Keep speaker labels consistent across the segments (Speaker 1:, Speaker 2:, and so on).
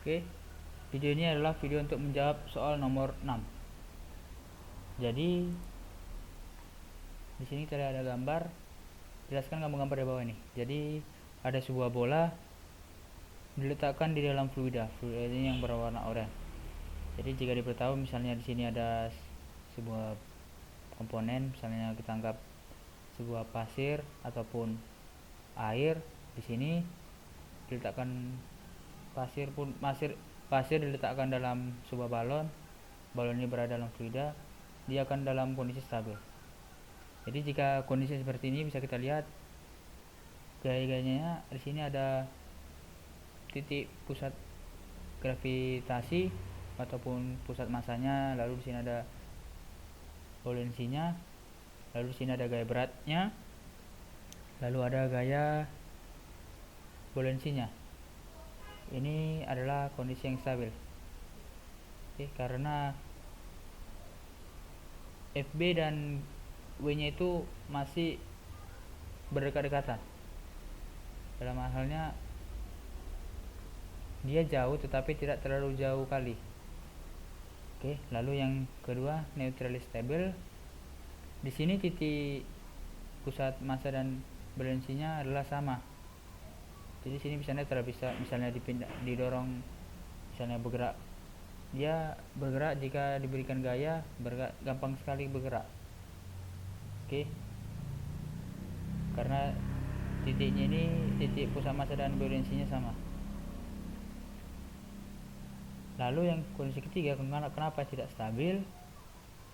Speaker 1: Oke, video ini adalah video untuk menjawab soal nomor 6. Jadi di sini kita ada gambar, jelaskan gambar-gambar di bawah ini. Jadi ada sebuah bola diletakkan di dalam fluida ini yang berwarna oranye. Jadi jika diberitahu misalnya di sini ada sebuah komponen, misalnya kita anggap sebuah pasir ataupun air, di sini diletakkan pasir diletakkan dalam sebuah balon ini berada dalam fluida, dia akan dalam kondisi stabil. Jadi jika kondisi seperti ini bisa kita lihat gaya-gayanya. Di sini ada titik pusat gravitasi ataupun pusat masanya, lalu di sini ada buoyansinya, lalu di sini ada gaya beratnya, lalu ada gaya buoyansinya. Ini adalah kondisi yang stabil. Oke, karena FB dan W nya itu masih berdekat-dekatan. Dalam halnya dia jauh tetapi tidak terlalu jauh kali. Oke, lalu yang kedua neutrally stable. Di sini titik pusat massa dan buoyansinya adalah sama. Jadi sini misalnya bisa misalnya didorong, misalnya bergerak, dia bergerak jika diberikan gaya, gampang sekali bergerak. Oke, karena titiknya ini titik pusat massa dan buoyansinya sama. Lalu yang kondisi ketiga, kenapa tidak stabil?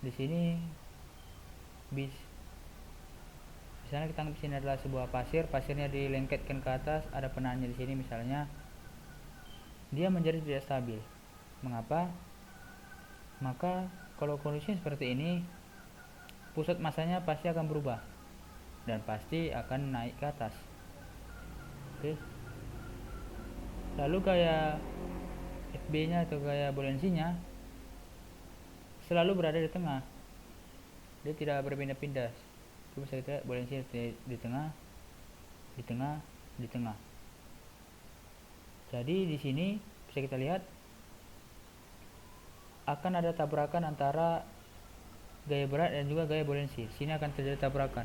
Speaker 1: Di sini misalnya kita anggap sini adalah sebuah pasirnya dilengketkan ke atas, ada penanya di sini misalnya, dia menjadi tidak stabil. Mengapa? Maka kalau kondisi seperti ini, pusat massanya pasti akan berubah dan pasti akan naik ke atas. Oke. Lalu gaya FB nya atau gaya buoyansinya selalu berada di tengah, dia tidak berpindah-pindah. Bisa kita lihat buoyansinya di tengah, di tengah, di tengah. Jadi di sini bisa kita lihat akan ada tabrakan antara gaya berat dan juga gaya buoyansi. Sini akan terjadi tabrakan.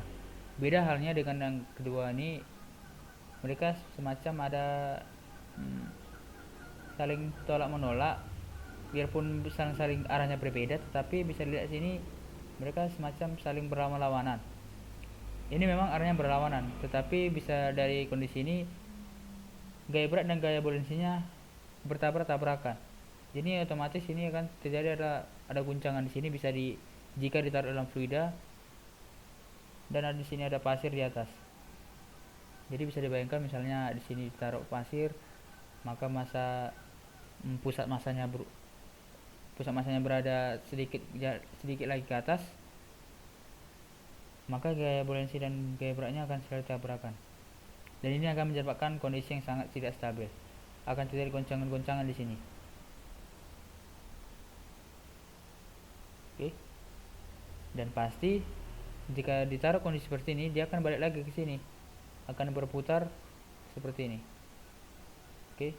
Speaker 1: Beda halnya dengan yang kedua ini, mereka semacam ada saling tolak menolak, biarpun saling arahnya berbeda, tetapi bisa dilihat sini mereka semacam saling berlawan-lawanan. Ini memang arahnya berlawanan, tetapi bisa dari kondisi ini gaya berat dan gaya buoyansinya bertabrak-tabrakan. Jadi otomatis ini akan terjadi ada guncangan di sini, jika ditaruh dalam fluida dan di sini ada pasir di atas. Jadi bisa dibayangkan misalnya di sini ditaruh pasir, maka pusat masanya berada sedikit lagi ke atas, maka gaya buoyansi dan gaya beratnya akan selalu tabrakan. Dan ini akan menyebabkan kondisi yang sangat tidak stabil. Akan terjadi goncangan-goncangan di sini. Oke. Dan pasti jika ditaruh kondisi seperti ini, dia akan balik lagi ke sini. Akan berputar seperti ini. Oke.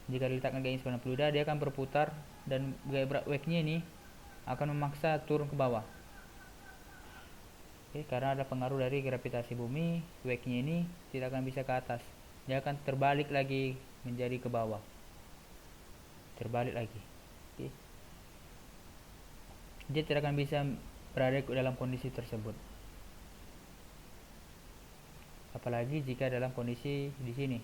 Speaker 1: Jika diletakkan gaya sepanjang fluida, dia akan berputar dan gaya berat wake-nya ini akan memaksa turun ke bawah. Oke, karena ada pengaruh dari gravitasi bumi, wake-nya ini tidak akan bisa ke atas. Dia akan terbalik lagi menjadi ke bawah. Terbalik lagi. Oke. Dia tidak akan bisa berada dalam kondisi tersebut. Apalagi jika dalam kondisi di sini.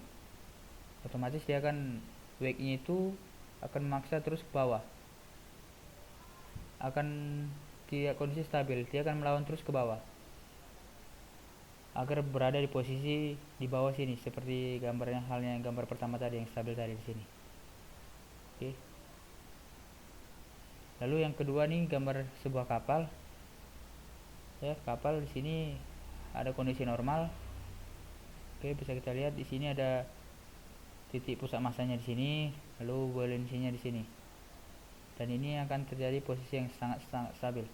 Speaker 1: Otomatis dia akan wake-nya itu akan memaksa terus ke bawah. Akan tidak kondisi stabil, dia akan melawan terus ke bawah agar berada di posisi di bawah sini, seperti halnya gambar pertama tadi yang stabil tadi di sini. Oke. Lalu yang kedua nih gambar sebuah kapal. Ya, kapal di sini ada kondisi normal. Oke, bisa kita lihat di sini ada titik pusat massanya di sini, lalu buoyansinya di sini. Dan ini akan terjadi posisi yang sangat stabil.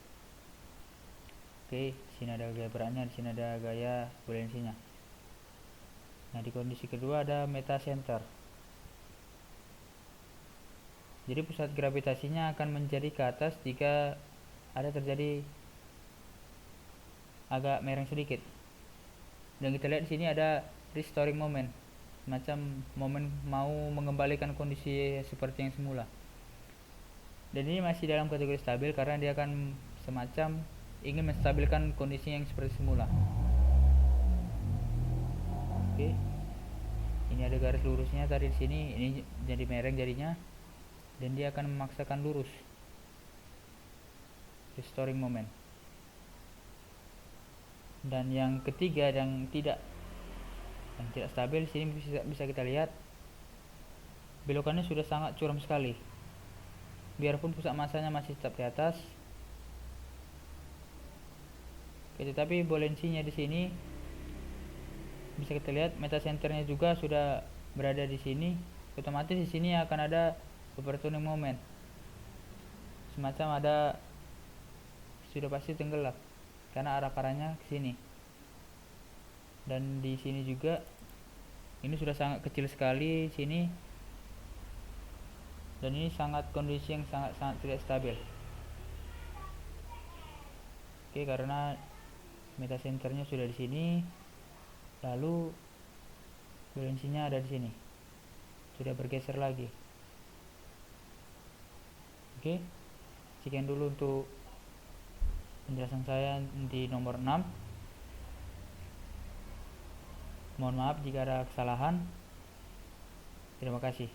Speaker 1: Oke, di sini ada gaya beratnya, di sini ada gaya buoyansinya. Nah, di kondisi kedua ada meta center. Jadi pusat gravitasinya akan menjadi ke atas jika ada terjadi agak miring sedikit. Dan kita lihat di sini ada restoring moment, semacam momen mau mengembalikan kondisi seperti yang semula. Dan ini masih dalam kategori stabil karena dia akan semacam ingin menstabilkan kondisi yang seperti semula. Oke. Ini ada garis lurusnya tadi di sini, ini jadi mereng jadinya, dan dia akan memaksakan lurus. Restoring moment. Dan yang ketiga yang tidak stabil di sini bisa kita lihat belokannya sudah sangat curam sekali. Biarpun pusat masanya masih tetap di atas, tetapi buoyancy-nya di sini bisa kita lihat metacenternya juga sudah berada di sini. Otomatis di sini akan ada overturning moment, semacam ada sudah pasti tenggelam karena arah parahnya ke sini. Dan di sini juga ini sudah sangat kecil sekali sini, dan ini sangat kondisi yang sangat tidak stabil. Oke, karena metacenternya sudah di sini, lalu buoyancy-nya ada di sini, sudah bergeser lagi. Oke, sekian dulu untuk penjelasan saya di nomor 6. Mohon maaf jika ada kesalahan. Terima kasih.